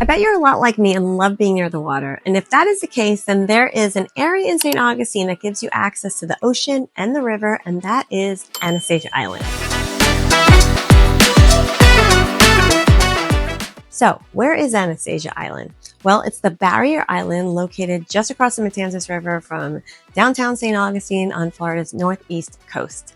I bet you're a lot like me and love being near the water. And if that is the case, then there is an area in St. Augustine that gives you access to the ocean and the river, and that is Anastasia Island. So, where is Anastasia Island? Well, it's the barrier island located just across the Matanzas River from downtown St. Augustine on Florida's northeast coast.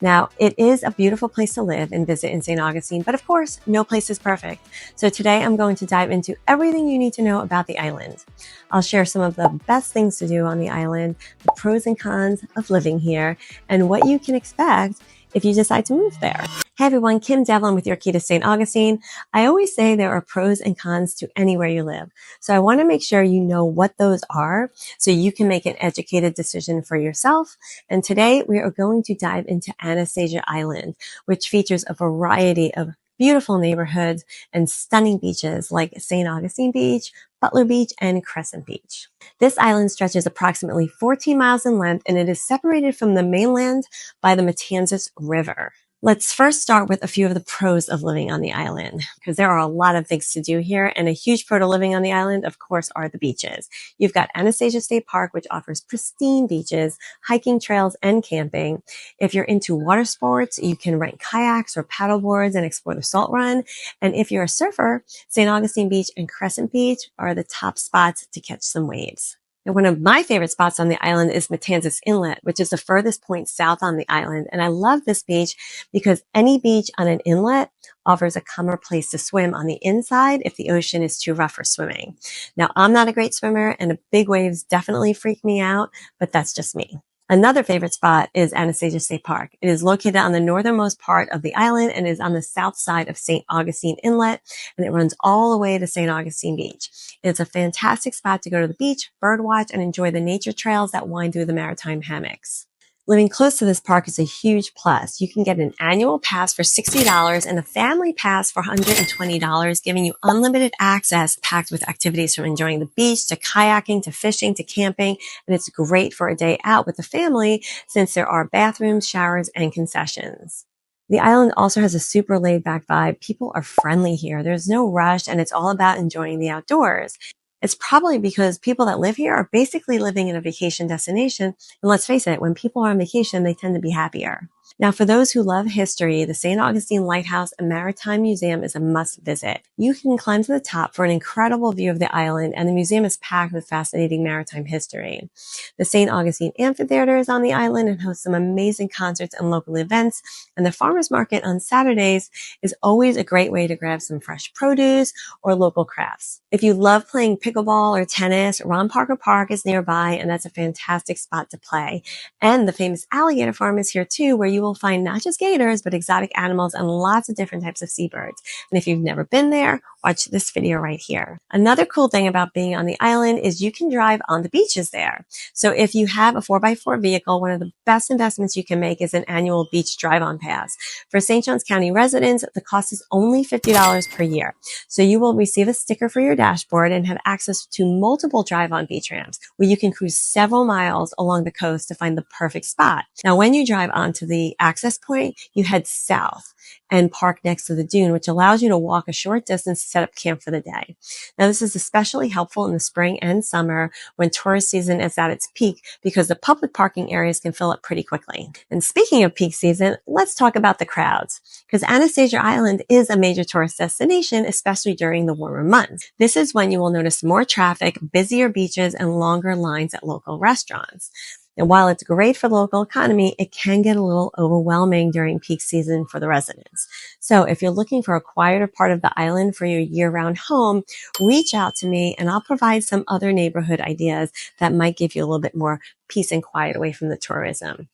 Now, it is a beautiful place to live and visit in St. Augustine, but of course, no place is perfect. So today I'm going to dive into everything you need to know about the island. I'll share some of the best things to do on the island, the pros and cons of living here, and what you can expect if you decide to move there. Hey everyone, Kim Devlin with your key to St. Augustine. I always say there are pros and cons to anywhere you live. So I want to make sure you know what those are so you can make an educated decision for yourself. And today we are going to dive into Anastasia Island, which features a variety of beautiful neighborhoods and stunning beaches like St. Augustine Beach, Butler Beach, and Crescent Beach. This island stretches approximately 14 miles in length, and it is separated from the mainland by the Matanzas River. Let's first start with a few of the pros of living on the island, because there are a lot of things to do here, and a huge pro to living on the island, of course, are the beaches. You've got Anastasia State Park, which offers pristine beaches, hiking trails, and camping. If you're into water sports, you can rent kayaks or paddle boards and explore the salt run. And if you're a surfer, St. Augustine Beach and Crescent Beach are the top spots to catch some waves. And one of my favorite spots on the island is Matanzas Inlet, which is the furthest point south on the island. And I love this beach because any beach on an inlet offers a calmer place to swim on the inside if the ocean is too rough for swimming. Now, I'm not a great swimmer and big waves definitely freak me out, but that's just me. Another favorite spot is Anastasia State Park. It is located on the northernmost part of the island and is on the south side of St. Augustine Inlet, and it runs all the way to St. Augustine Beach. It's a fantastic spot to go to the beach, birdwatch, and enjoy the nature trails that wind through the maritime hammocks. Living close to this park is a huge plus. You can get an annual pass for $60 and a family pass for $120, giving you unlimited access packed with activities from enjoying the beach to kayaking to fishing to camping. And it's great for a day out with the family since there are bathrooms, showers, and concessions. The island also has a super laid-back vibe. People are friendly here. There's no rush, and it's all about enjoying the outdoors. It's probably because people that live here are basically living in a vacation destination. And let's face it, when people are on vacation, they tend to be happier. Now, for those who love history, the St. Augustine Lighthouse and Maritime Museum is a must visit. You can climb to the top for an incredible view of the island, and the museum is packed with fascinating maritime history. The St. Augustine Amphitheater is on the island and hosts some amazing concerts and local events, and the farmers market on Saturdays is always a great way to grab some fresh produce or local crafts. If you love playing pickleball or tennis, Ron Parker Park is nearby, and that's a fantastic spot to play. And the famous alligator farm is here too, where you will find not just gators, but exotic animals and lots of different types of seabirds. And if you've never been there, watch this video right here. Another cool thing about being on the island is you can drive on the beaches there. So if you have a 4x4 vehicle, one of the best investments you can make is an annual beach drive-on pass. For St. Johns County residents, the cost is only $50 per year. So you will receive a sticker for your dashboard and have access to multiple drive-on beach ramps where you can cruise several miles along the coast to find the perfect spot. Now, when you drive onto the access point, you head south and park next to the dune, which allows you to walk a short distance to set up camp for the day. Now, this is especially helpful in the spring and summer when tourist season is at its peak because the public parking areas can fill up pretty quickly. And speaking of peak season, let's talk about the crowds, because Anastasia Island is a major tourist destination, especially during the warmer months. This is when you will notice more traffic, busier beaches, and longer lines at local restaurants. And while it's great for the local economy, it can get a little overwhelming during peak season for the residents. So if you're looking for a quieter part of the island for your year-round home, reach out to me and I'll provide some other neighborhood ideas that might give you a little bit more peace and quiet away from the tourism.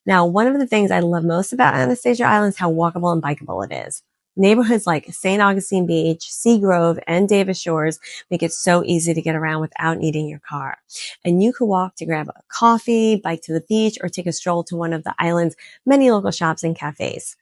Now, one of the things I love most about Anastasia Island is how walkable and bikeable it is. Neighborhoods like St. Augustine Beach, Seagrove, and Davis Shores make it so easy to get around without needing your car. And you can walk to grab a coffee, bike to the beach, or take a stroll to one of the island's many local shops and cafes.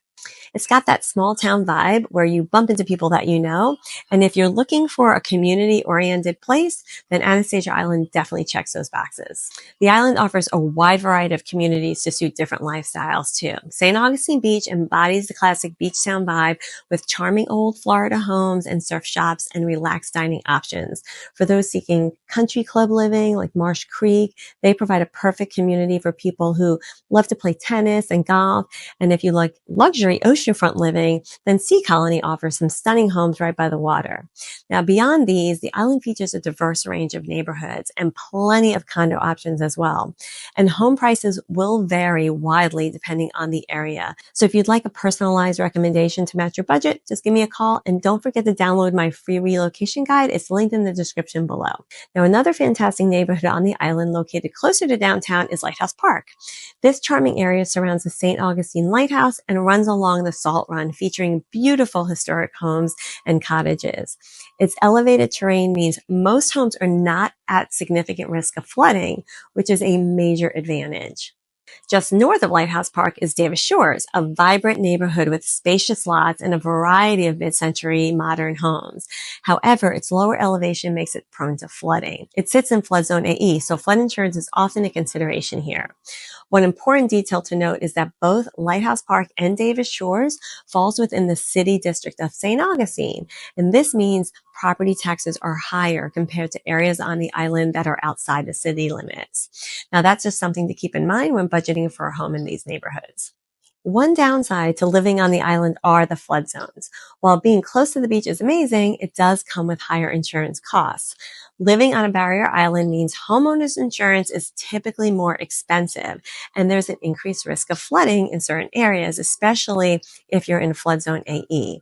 It's got that small town vibe where you bump into people that you know. And if you're looking for a community oriented place, then Anastasia Island definitely checks those boxes. The island offers a wide variety of communities to suit different lifestyles too. St. Augustine Beach embodies the classic beach town vibe with charming old Florida homes and surf shops and relaxed dining options. For those seeking country club living like Marsh Creek, they provide a perfect community for people who love to play tennis and golf. And if you like luxury oceanfront living, then Sea Colony offers some stunning homes right by the water. Now, beyond these, the island features a diverse range of neighborhoods and plenty of condo options as well. And home prices will vary widely depending on the area. So if you'd like a personalized recommendation to match your budget, just give me a call, and don't forget to download my free relocation guide. It's linked in the description below. Now, another fantastic neighborhood on the island located closer to downtown is Lighthouse Park. This charming area surrounds the St. Augustine Lighthouse and runs along the Salt Run, featuring beautiful historic homes and cottages. Its elevated terrain means most homes are not at significant risk of flooding, which is a major advantage. Just north of Lighthouse Park is Davis Shores, a vibrant neighborhood with spacious lots and a variety of mid-century modern homes. However, its lower elevation makes it prone to flooding. It sits in flood zone AE, so flood insurance is often a consideration here. One important detail to note is that both Lighthouse Park and Davis Shores falls within the city district of St. Augustine, and this means property taxes are higher compared to areas on the island that are outside the city limits. Now, that's just something to keep in mind when budgeting for a home in these neighborhoods. One downside to living on the island are the flood zones. While being close to the beach is amazing, it does come with higher insurance costs. Living on a barrier island means homeowners insurance is typically more expensive, and there's an increased risk of flooding in certain areas, especially if you're in flood zone AE.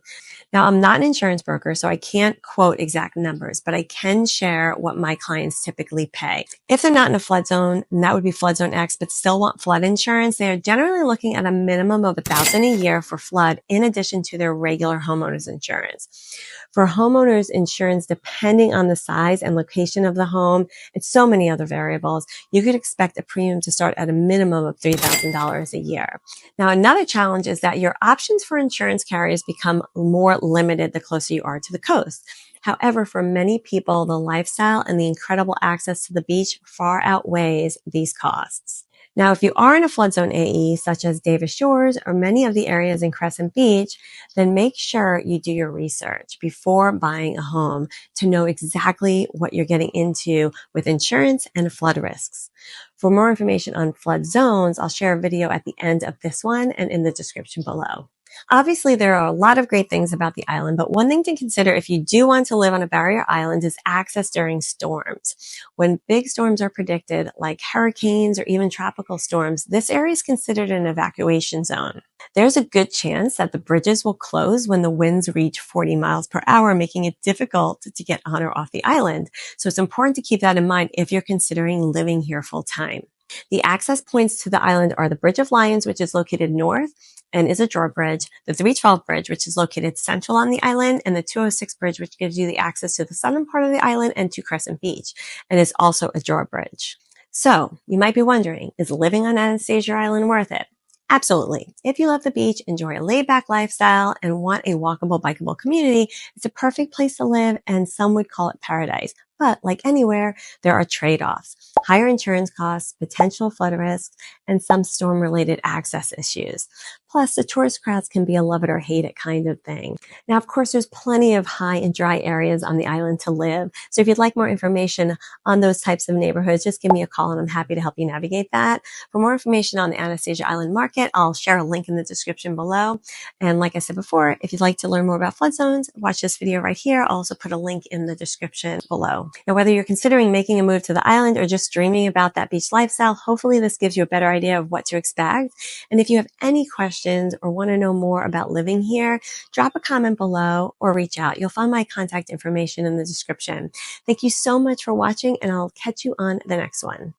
Now, I'm not an insurance broker, so I can't quote exact numbers, but I can share what my clients typically pay. If they're not in a flood zone, and that would be flood zone X, but still want flood insurance, they are generally looking at a minimum of $1,000 a year for flood in addition to their regular homeowners insurance. For homeowners insurance, depending on the size and location of the home and so many other variables, you could expect a premium to start at a minimum of $3,000 a year. Now, another challenge is that your options for insurance carriers become more limited the closer you are to the coast. However, for many people, the lifestyle and the incredible access to the beach far outweighs these costs. Now, if you are in a flood zone AE, such as Davis Shores or many of the areas in Crescent Beach, then make sure you do your research before buying a home to know exactly what you're getting into with insurance and flood risks. For more information on flood zones, I'll share a video at the end of this one and in the description below. Obviously, there are a lot of great things about the island, but one thing to consider if you do want to live on a barrier island is access during storms. When big storms are predicted, like hurricanes or even tropical storms, this area is considered an evacuation zone. There's a good chance that the bridges will close when the winds reach 40 miles per hour, making it difficult to get on or off the island. So it's important to keep that in mind if you're considering living here full time. The access points to the island are the Bridge of Lions, which is located north and is a drawbridge, the 312 Bridge, which is located central on the island, and the 206 Bridge, which gives you the access to the southern part of the island and to Crescent Beach, and is also a drawbridge. So, you might be wondering, is living on Anastasia Island worth it? Absolutely. If you love the beach, enjoy a laid-back lifestyle, and want a walkable, bikeable community, it's a perfect place to live, and some would call it paradise. But like anywhere, there are trade-offs. Higher insurance costs, potential flood risks, and some storm-related access issues. Plus, the tourist crowds can be a love it or hate it kind of thing. Now, of course, there's plenty of high and dry areas on the island to live. So if you'd like more information on those types of neighborhoods, just give me a call and I'm happy to help you navigate that. For more information on the Anastasia Island market, I'll share a link in the description below. And like I said before, if you'd like to learn more about flood zones, watch this video right here. I'll also put a link in the description below. Now, whether you're considering making a move to the island or just dreaming about that beach lifestyle, hopefully this gives you a better idea of what to expect. And if you have any questions or want to know more about living here, drop a comment below or reach out. You'll find my contact information in the description. Thank you so much for watching, and I'll catch you on the next one.